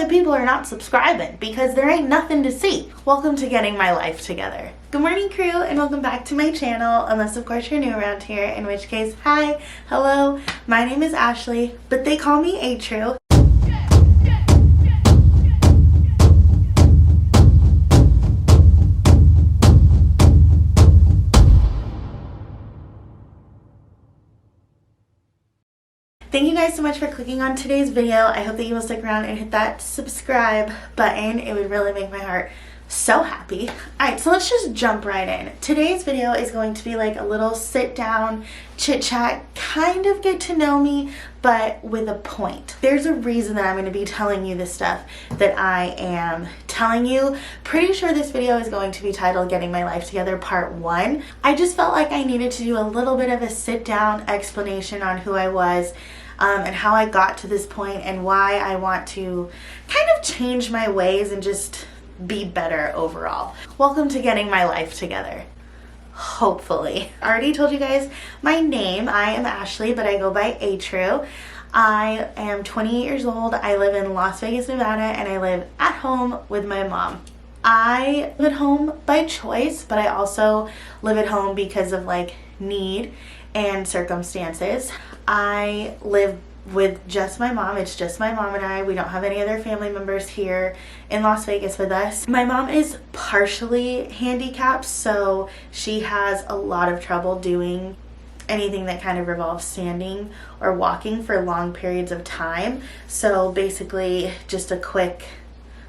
the people are not subscribing because there ain't nothing to see. Welcome to Getting My Life Together. Good morning, crew, and welcome back to my channel, unless of course you're new around here, in which case, hi, hello, my name is Ashley, but they call me Atru. Thank you guys so much for clicking on today's video. I hope that you will stick around and hit that subscribe button. It would really make my heart so happy. Alright, so let's just jump right in. Today's video is going to be like a little sit down, chit chat, kind of get to know me, but with a point. There's a reason that I'm going to be telling you the stuff that I am telling you. Pretty sure this video is going to be titled Getting My Life Together Part 1. I just felt like I needed to do a little bit of a sit down explanation on who I was, and how I got to this point and why I want to kind of change my ways and just be better overall. Welcome to Getting My Life Together. Hopefully. I already told you guys my name. I am Ashley, but I go by Atru. I am 28 years old. I live in Las Vegas, Nevada, and I live at home with my mom. I live at home by choice, but I also live at home because of like need and circumstances. I live with just my mom. It's just my mom and I. We don't have any other family members here in Las Vegas with us. My mom is partially handicapped, so she has a lot of trouble doing anything that kind of revolves standing or walking for long periods of time. So basically just a quick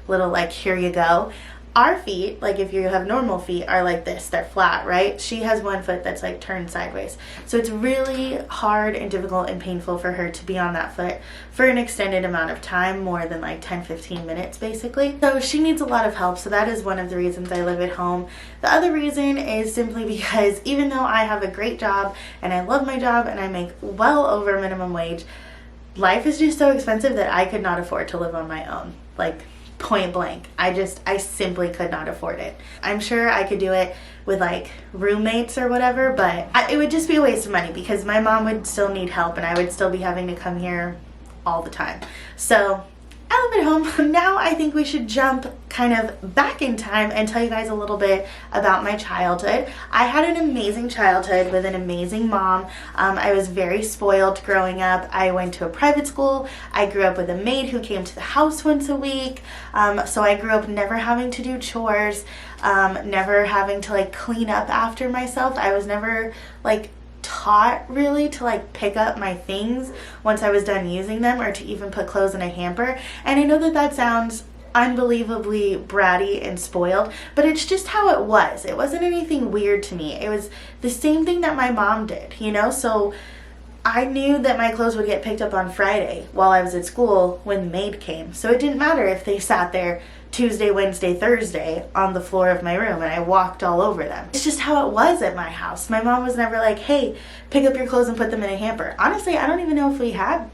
little like, here you go. Our feet, like if you have normal feet, are like this. They're flat, right? She has one foot that's like turned sideways. So it's really hard and difficult and painful for her to be on that foot for an extended amount of time, more than like 10-15 minutes basically. So she needs a lot of help. So that is one of the reasons I live at home. The other reason is simply because even though I have a great job and I love my job and I make well over minimum wage, life is just so expensive that I could not afford to live on my own. Like, point blank. I simply could not afford it. I'm sure I could do it with like roommates or whatever, but it would just be a waste of money because my mom would still need help and I would still be having to come here all the time. So I live at home. Now I think we should jump kind of back in time and tell you guys a little bit about my childhood. I had an amazing childhood with an amazing mom. I was very spoiled growing up. I went to a private school. I grew up with a maid who came to the house once a week. So I grew up never having to do chores, never having to like clean up after myself. I was never like taught really to like pick up my things once I was done using them, or to even put clothes in a hamper. And I know that that sounds unbelievably bratty and spoiled, but it's just how it was. It wasn't anything weird to me. It was the same thing that my mom did, you know? So I knew that my clothes would get picked up on Friday while I was at school when the maid came. So it didn't matter if they sat there Tuesday, Wednesday, Thursday on the floor of my room and I walked all over them. It's just how it was at my house. My mom was never like, hey, pick up your clothes and put them in a hamper. Honestly, I don't even know if we had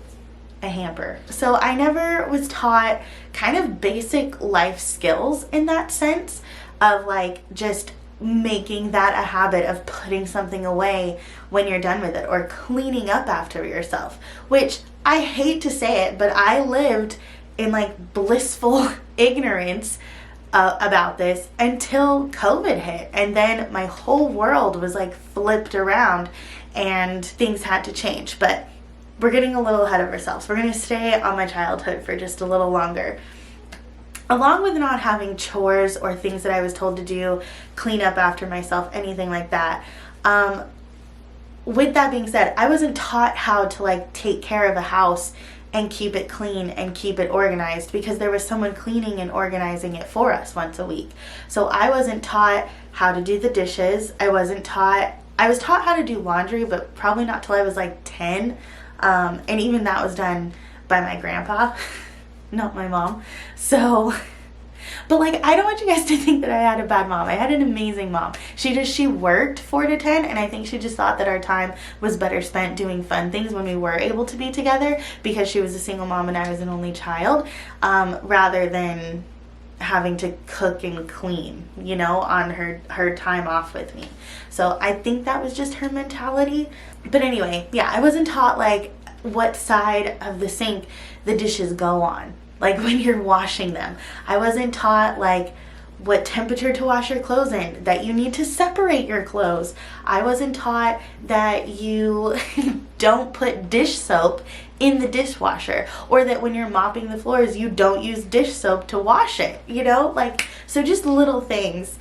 a hamper. So I never was taught kind of basic life skills in that sense of like just making that a habit of putting something away when you're done with it, or cleaning up after yourself, which I hate to say it, but I lived in like blissful ignorance about this until COVID hit, and then my whole world was like flipped around and things had to change. But we're getting a little ahead of ourselves. We're going to stay on my childhood for just a little longer. Along with not having chores or things that I was told to do, clean up after myself, anything like that, with that being said, I wasn't taught how to like take care of a house and keep it clean and keep it organized, because there was someone cleaning and organizing it for us once a week. So I wasn't taught how to do the dishes. I was taught how to do laundry, but probably not till I was like 10. And even that was done by my grandpa, not my mom. So, but like, I don't want you guys to think that I had a bad mom. I had an amazing mom. She worked 4 to 10, and I think she just thought that our time was better spent doing fun things when we were able to be together, because she was a single mom and I was an only child, rather than having to cook and clean, you know, on her time off with me. So I think that was just her mentality. But anyway, yeah, I wasn't taught like what side of the sink the dishes go on. like when you're washing them. I wasn't taught like what temperature to wash your clothes in, that you need to separate your clothes. I wasn't taught that you don't put dish soap in the dishwasher, or that when you're mopping the floors you don't use dish soap to wash it, you know? Like, so just little things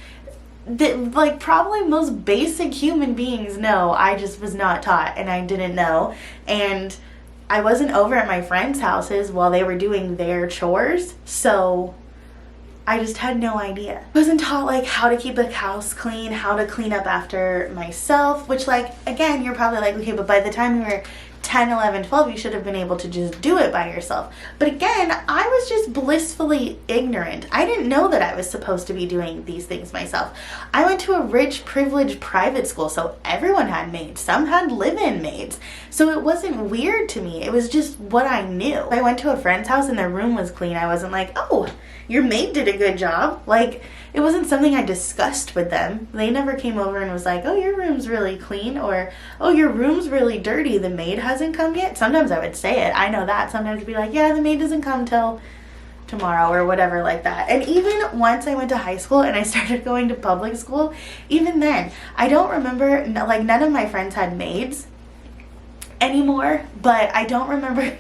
that like probably most basic human beings know. I just was not taught, and I didn't know. And I wasn't over at my friends' houses while they were doing their chores, so I just had no idea. I wasn't taught like how to keep a house clean, how to clean up after myself, which like, again, you're probably like, okay, but by the time you were 10, 11, 12, you should have been able to just do it by yourself. But again, I was just blissfully ignorant. I didn't know that I was supposed to be doing these things myself. I went to a rich, privileged private school, so everyone had maids. Some had live-in maids. So it wasn't weird to me. It was just what I knew. I went to a friend's house and their room was clean. I wasn't like, oh, your maid did a good job. Like, it wasn't something I discussed with them. They never came over and was like, oh, your room's really clean, or oh, your room's really dirty, the maid hasn't come yet. Sometimes I would say it. I know that. Sometimes it'd be like, yeah, the maid doesn't come till tomorrow or whatever like that. And even once I went to high school and I started going to public school, even then, I don't remember, like none of my friends had maids anymore, but I don't remember.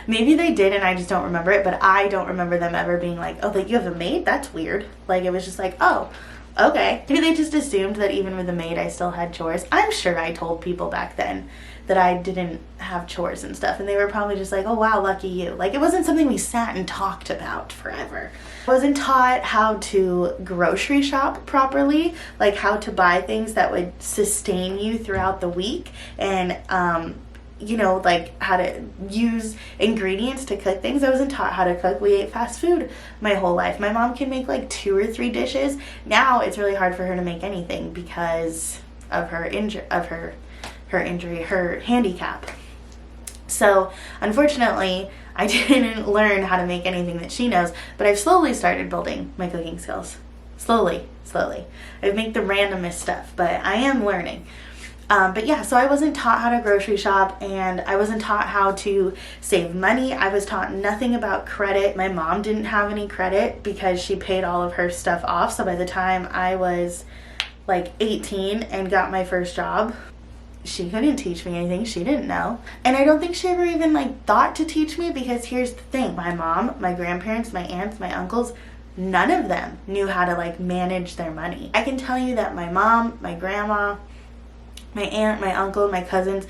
Maybe they did and I just don't remember it, but I don't remember them ever being like, oh, like you have a maid? That's weird. Like, it was just like, oh, okay. Maybe they just assumed that even with a maid I still had chores. I'm sure I told people back then that I didn't have chores and stuff, and they were probably just like, oh wow, lucky you. Like, it wasn't something we sat and talked about forever. I wasn't taught how to grocery shop properly, like how to buy things that would sustain you throughout the week, and you know, like how to use ingredients to cook things. I wasn't taught how to cook. We ate fast food my whole life. My mom can make like 2 or 3 dishes. Now it's really hard for her to make anything because of her her handicap. So unfortunately, I didn't learn how to make anything that she knows, but I've slowly started building my cooking skills. Slowly. I make the randomest stuff, but I am learning. But yeah, so I wasn't taught how to grocery shop, and I wasn't taught how to save money. I was taught nothing about credit. My mom didn't have any credit because she paid all of her stuff off. So by the time I was like 18 and got my first job, she couldn't teach me anything. She didn't know. And I don't think she ever even like thought to teach me, because here's the thing. My mom, my grandparents, my aunts, my uncles, none of them knew how to like manage their money. I can tell you that my mom, my grandma, my aunt, my uncle, my cousins,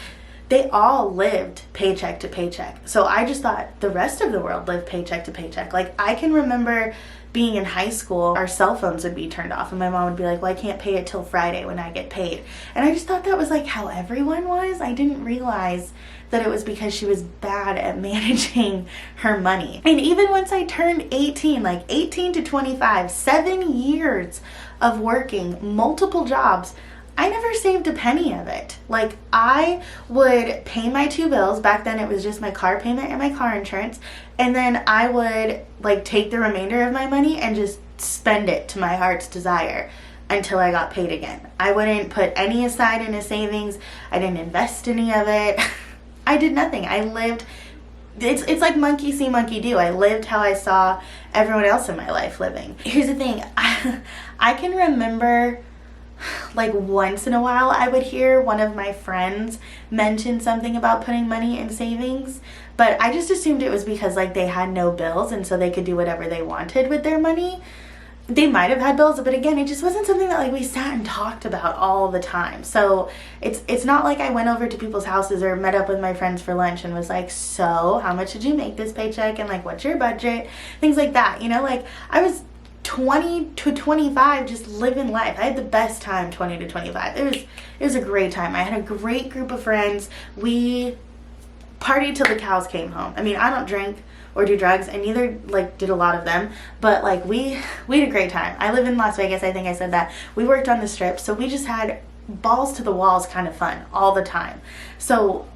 they all lived paycheck to paycheck. So I just thought the rest of the world lived paycheck to paycheck. Like, I can remember being in high school, our cell phones would be turned off and my mom would be like, well, I can't pay it till Friday when I get paid. And I just thought that was like how everyone was. I didn't realize that it was because she was bad at managing her money. And even once I turned 18, like 18 to 25, 7 years of working multiple jobs, I never saved a penny of it. Like, I would pay my 2 bills. Back then it was just my car payment and my car insurance. And then I would like take the remainder of my money and just spend it to my heart's desire until I got paid again. I wouldn't put any aside in a savings. I didn't invest any of it. I did nothing. I lived, it's like monkey see, monkey do. I lived how I saw everyone else in my life living. Here's the thing. I can remember, like, once in a while I would hear one of my friends mention something about putting money in savings, but I just assumed it was because like they had no bills and so they could do whatever they wanted with their money. They might have had bills, but again, it just wasn't something that like we sat and talked about all the time. So it's not like I went over to people's houses or met up with my friends for lunch and was like, so how much did you make this paycheck, and like what's your budget, things like that, you know? Like, I was 20 to 25 just living life. I had the best time 20 to 25. It was a great time. I had a great group of friends. We partied till the cows came home. I mean, I don't drink or do drugs, and neither like did a lot of them, but like we had a great time. I live in Las Vegas. I think I said that. We worked on the Strip, so we just had balls to the walls kind of fun all the time. So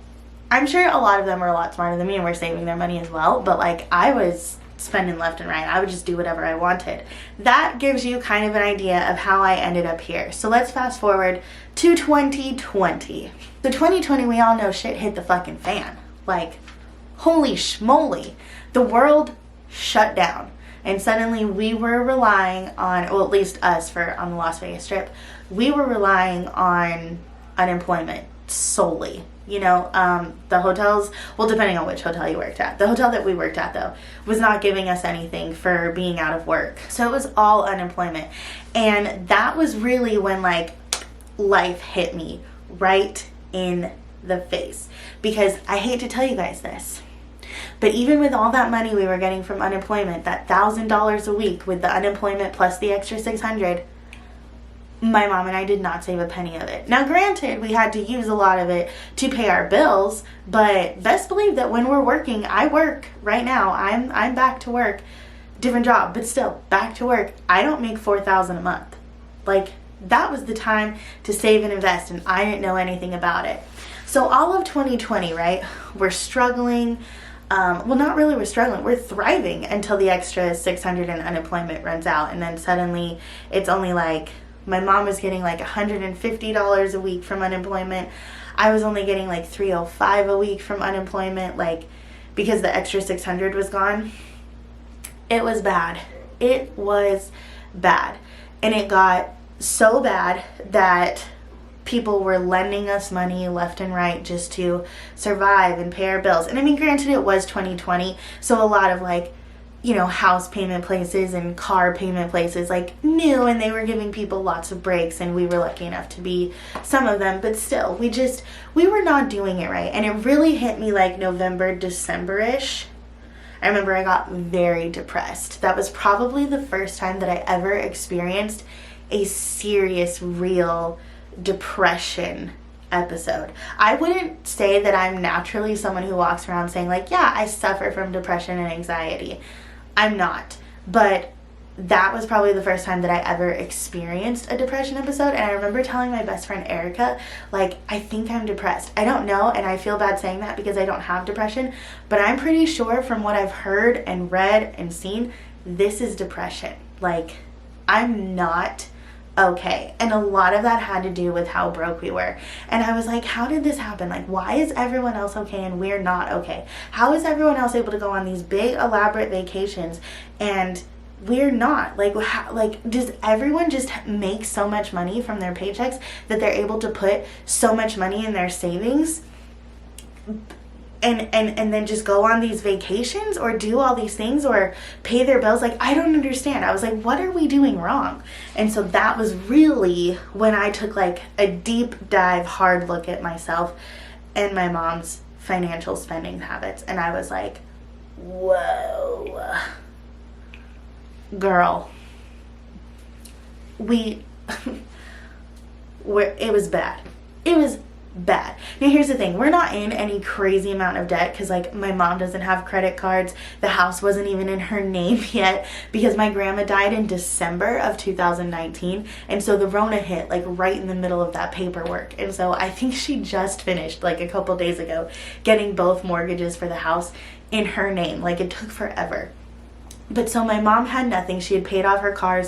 I'm sure a lot of them were a lot smarter than me and were saving their money as well, but like I was spending left and right. I would just do whatever I wanted. That gives you kind of an idea of how I ended up here. So let's fast forward to 2020. So 2020, we all know shit hit the fucking fan. Like, holy schmoly. The world shut down. And suddenly we were relying on, well, at least us on the Las Vegas Strip, we were relying on unemployment solely. You know, the hotels, well, depending on which hotel you worked at. The hotel that we worked at, though, was not giving us anything for being out of work. So it was all unemployment. And that was really when, like, life hit me right in the face. Because I hate to tell you guys this, but even with all that money we were getting from unemployment, that $1,000 a week with the unemployment plus the extra $600, my mom and I did not save a penny of it. Now, granted, we had to use a lot of it to pay our bills, but best believe that when we're working, I work right now. I'm back to work, different job, but still back to work. I don't make $4,000 a month. Like, that was the time to save and invest, and I didn't know anything about it. So all of 2020, right? We're struggling. Well, not really we're struggling. We're thriving until the extra $600 in unemployment runs out, and then suddenly it's only like, my mom was getting like $150 a week from unemployment. I was only getting like $305 a week from unemployment, like, because the extra $600 was gone. It was bad. It was bad. And it got so bad that people were lending us money left and right just to survive and pay our bills. And I mean, granted, it was 2020, so a lot of, like, you know, house payment places and car payment places, like, knew, and they were giving people lots of breaks, and we were lucky enough to be some of them, but still, we were not doing it right. And it really hit me like November, December-ish. I remember I got very depressed. That was probably the first time that I ever experienced a serious, real depression episode. I wouldn't say that I'm naturally someone who walks around saying, like, yeah, I suffer from depression and anxiety. I'm not. But that was probably the first time that I ever experienced a depression episode. And I remember telling my best friend Erica, like, I think I'm depressed. I don't know, and I feel bad saying that because I don't have depression, but I'm pretty sure from what I've heard and read and seen, this is depression. Like, I'm not okay. And a lot of that had to do with how broke we were. And I was like, how did this happen? Like, why is everyone else okay and we're not okay? How is everyone else able to go on these big elaborate vacations and we're not? Like, does everyone just make so much money from their paychecks that they're able to put so much money in their savings and then just go on these vacations or do all these things or pay their bills? Like, I don't understand. I was like, what are we doing wrong? And so that was really when I took, like, a deep dive, hard look at myself and my mom's financial spending habits. And I was like, whoa, girl, it was bad. It was bad. Now, here's the thing. We're not in any crazy amount of debt because, like, my mom doesn't have credit cards. The house wasn't even in her name yet because my grandma died in December of 2019. And so the Rona hit, like, right in the middle of that paperwork. And so I think she just finished, like, a couple days ago, getting both mortgages for the house in her name. Like, it took forever. But so my mom had nothing. She had paid off her car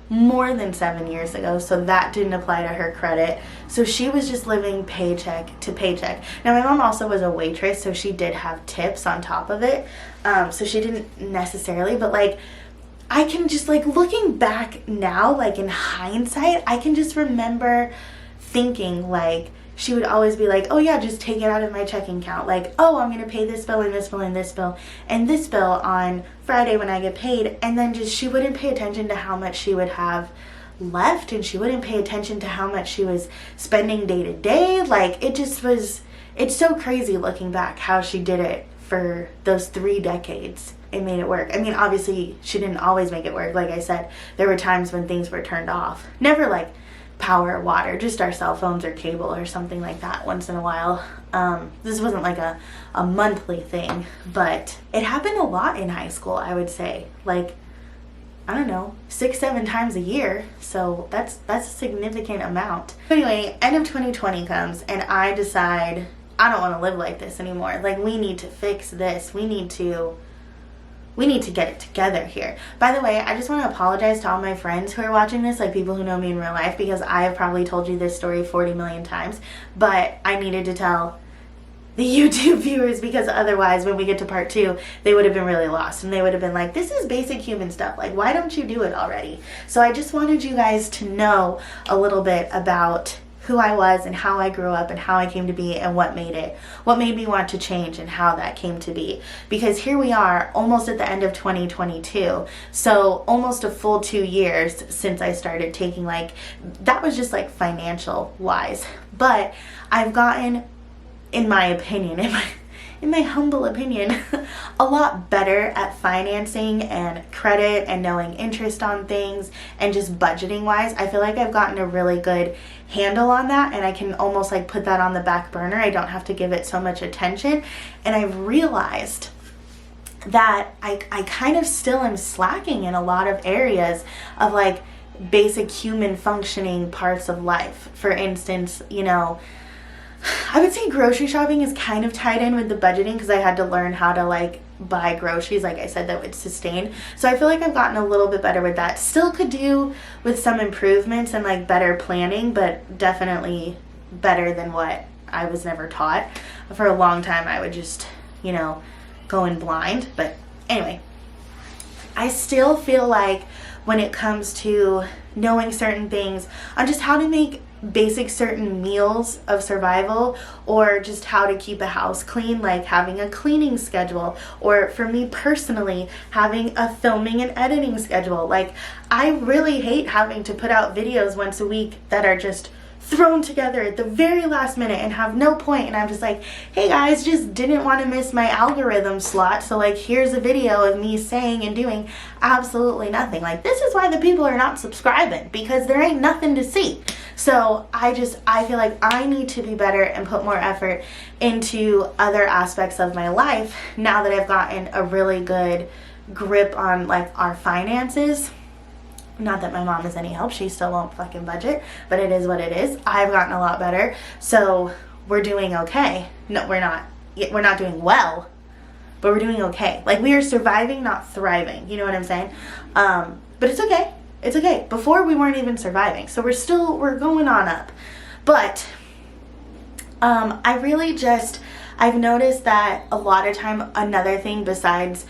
more than 7 years ago, so that didn't apply to her credit. So she was just living paycheck to paycheck. Now, my mom also was a waitress, so she did have tips on top of it. So she didn't necessarily, but, like, I can just, like, looking back now, like, in hindsight, I can just remember thinking, like, she would always be like, oh yeah, just take it out of my checking account. Like, oh, I'm going to pay this bill and this bill and this bill and this bill on Friday when I get paid. And then just, she wouldn't pay attention to how much she would have left, and she wouldn't pay attention to how much she was spending day to day. Like, it just was, it's so crazy looking back how she did it for those 3 decades. It made it work. I mean, obviously she didn't always make it work. Like I said, there were times when things were turned off. Never like power or water, just our cell phones or cable or something like that once in a while. This wasn't like a monthly thing, but it happened a lot in high school, I would say. Like, I don't know, 6-7 times a year. So that's a significant amount. Anyway, end of 2020 comes and I decide I don't want to live like this anymore. Like, we need to fix this. We need to get it together here. By the way, I just want to apologize to all my friends who are watching this, like people who know me in real life, because I have probably told you this story 40 million times, but I needed to tell the YouTube viewers, because otherwise when we get to part 2 they would have been really lost and they would have been like, this is basic human stuff, like why don't you do it already? So I just wanted you guys to know a little bit about who I was and how I grew up and how I came to be and what made me want to change and how that came to be. Because here we are almost at the end of 2022, so almost a full 2 years since I started taking, like, that was just like financial wise, but I've gotten, in my opinion, in my humble opinion, a lot better at financing and credit and knowing interest on things and just budgeting wise. I feel like I've gotten a really good handle on that, and I can almost like put that on the back burner. I don't have to give it so much attention, and I've realized that I kind of still am slacking in a lot of areas of like basic human functioning parts of life. For instance, you know, I would say grocery shopping is kind of tied in with the budgeting, because I had to learn how to like buy groceries, like I said, that would sustain. So I feel like I've gotten a little bit better with that. Still could do with some improvements and like better planning, but definitely better than what I was never taught. For a long time I would just, you know, go in blind. But anyway, I still feel like when it comes to knowing certain things on just how to make basic certain meals of survival, or just how to keep a house clean, like having a cleaning schedule, or for me personally, having a filming and editing schedule. Like, I really hate having to put out videos once a week that are just thrown together at the very last minute and have no point, and I'm just like, hey guys, just didn't want to miss my algorithm slot, so like here's a video of me saying and doing absolutely nothing. Like, this is why the people are not subscribing, because there ain't nothing to see. So I feel like I need to be better and put more effort into other aspects of my life now that I've gotten a really good grip on like our finances. Not that my mom is any help, she still won't fucking budget, but it is what it is. I've gotten a lot better, so we're doing okay. No, we're not doing well, but we're doing okay. Like, we are surviving, not thriving, you know what I'm saying? But it's okay. It's okay. Before we weren't even surviving, so we're going on up. But I've noticed that a lot of time, another thing besides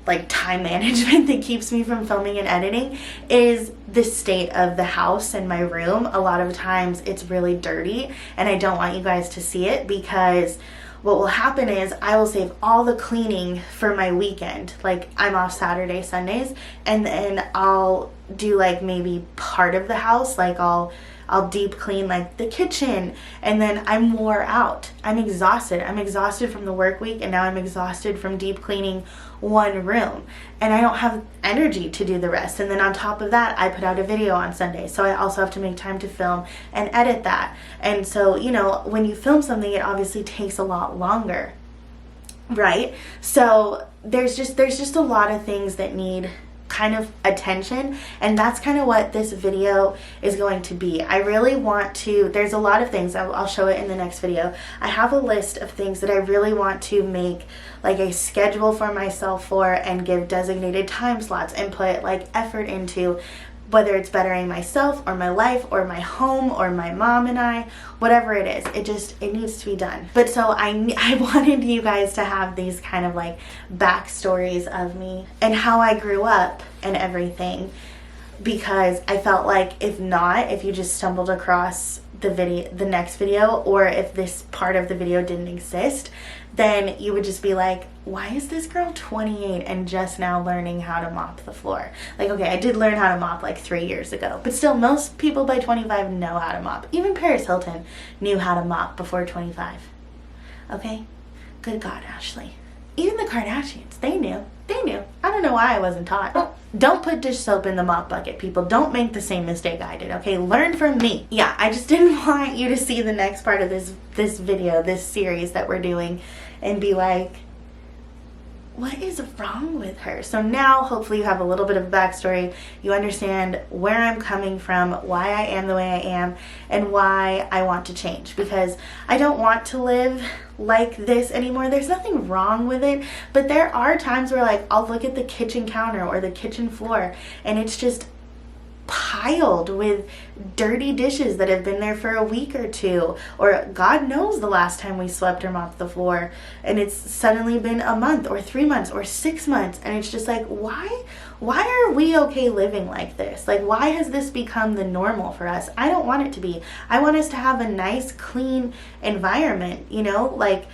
like time management that keeps me from filming and editing is the state of the house and my room. A lot of times it's really dirty, and I don't want you guys to see it, because what will happen is I will save all the cleaning for my weekend. Like, I'm off Saturday, Sundays, and then I'll do like maybe part of the house. Like, I'll deep clean like the kitchen, and then I'm wore out. I'm exhausted. I'm exhausted from the work week, and now I'm exhausted from deep cleaning one room, and I don't have energy to do the rest. And then on top of that, I put out a video on Sunday, so I also have to make time to film and edit that. And so, you know, when you film something, it obviously takes a lot longer, right? So there's just a lot of things that need kind of attention, and that's kind of what this video is going to be. I really want to, there's a lot of things, I'll show it in the next video. I have a list of things that I really want to make like a schedule for myself for, and give designated time slots and put like effort into, whether it's bettering myself or my life or my home or my mom and I, whatever it is, it needs to be done. But so I wanted you guys to have these kind of like backstories of me and how I grew up and everything, because I felt like if you just stumbled across the next video, or if this part of the video didn't exist, then you would just be like, why is this girl 28 and just now learning how to mop the floor? Like, okay, I did learn how to mop like 3 years ago, but still, most people by 25 know how to mop. Even Paris Hilton knew how to mop before 25. Okay? Good God, Ashley. Even the Kardashians, they knew. I don't know why I wasn't taught. Don't put dish soap in the mop bucket, people. Don't make the same mistake I did, okay? Learn from me. Yeah, I just didn't want you to see the next part of this video, this series that we're doing, and be like, what is wrong with her? So now, hopefully you have a little bit of backstory. You understand where I'm coming from, why I am the way I am, and why I want to change. Because I don't want to live like this anymore. There's nothing wrong with it, but there are times where like I'll look at the kitchen counter or the kitchen floor, and it's just piled with dirty dishes that have been there for a week or two, or God knows the last time we swept or mopped the floor, and it's suddenly been a month or 3 months or 6 months, and it's just like, why are we okay living like this? Like, why has this become the normal for us? I don't want it to be. I want us to have a nice, clean environment, you know, like,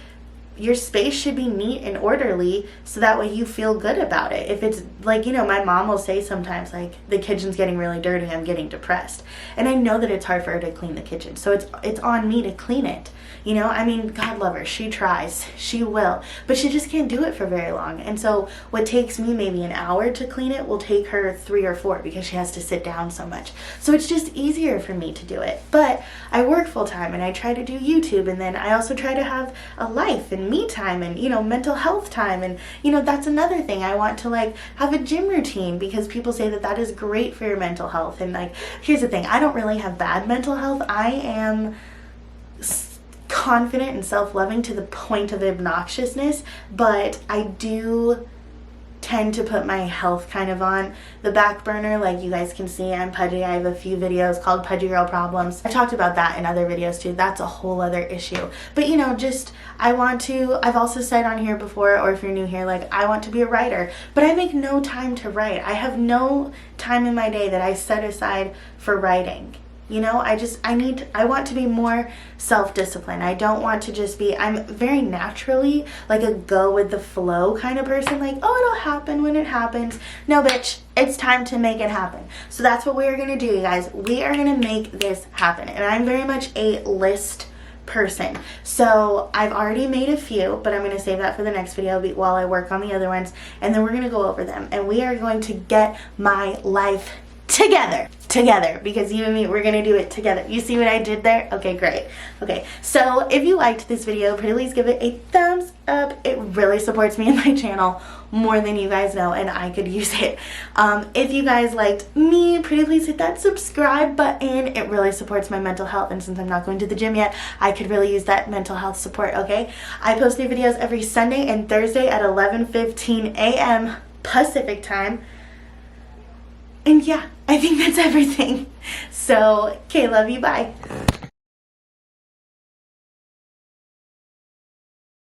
your space should be neat and orderly so that way you feel good about it. If it's like, you know, my mom will say sometimes, like, the kitchen's getting really dirty, I'm getting depressed. And I know that it's hard for her to clean the kitchen, so it's on me to clean it. You know, I mean, God love her. She tries. She will. But she just can't do it for very long. And so what takes me maybe an hour to clean it will take her 3 or 4 because she has to sit down so much. So it's just easier for me to do it. But I work full time and I try to do YouTube, and then I also try to have a life and me time and, you know, mental health time. And, you know, that's another thing. I want to, like, have a gym routine because people say that that is great for your mental health. And, like, here's the thing. I don't really have bad mental health. I am confident and self-loving to the point of obnoxiousness, but I do tend to put my health kind of on the back burner. Like, you guys can see, I'm pudgy. I have a few videos called Pudgy Girl Problems. I've talked about that in other videos too. That's a whole other issue. But, you know, just, I've also said on here before, or if you're new here, like, I want to be a writer, but I make no time to write. I have no time in my day that I set aside for writing. You know, I want to be more self-disciplined. I don't want to just be, I'm very naturally like a go with the flow kind of person. Like, oh, it'll happen when it happens. No, bitch, it's time to make it happen. So that's what we are going to do, you guys. We are going to make this happen. And I'm very much a list person. So I've already made a few, but I'm going to save that for the next video while I work on the other ones. And then we're going to go over them. And we are going to get my life together, because you and me, we're gonna do it together. You see what I did there? Okay, great. Okay, so if you liked this video, please give it a thumbs up. It really supports me and my channel more than you guys know, and I could use it. If you guys liked me, pretty please hit that subscribe button. It really supports my mental health, and since I'm not going to the gym yet, I could really use that mental health support, okay? I post new videos every Sunday and Thursday at 11:15 a.m. Pacific time. And yeah, I think that's everything. So, okay, love you, bye.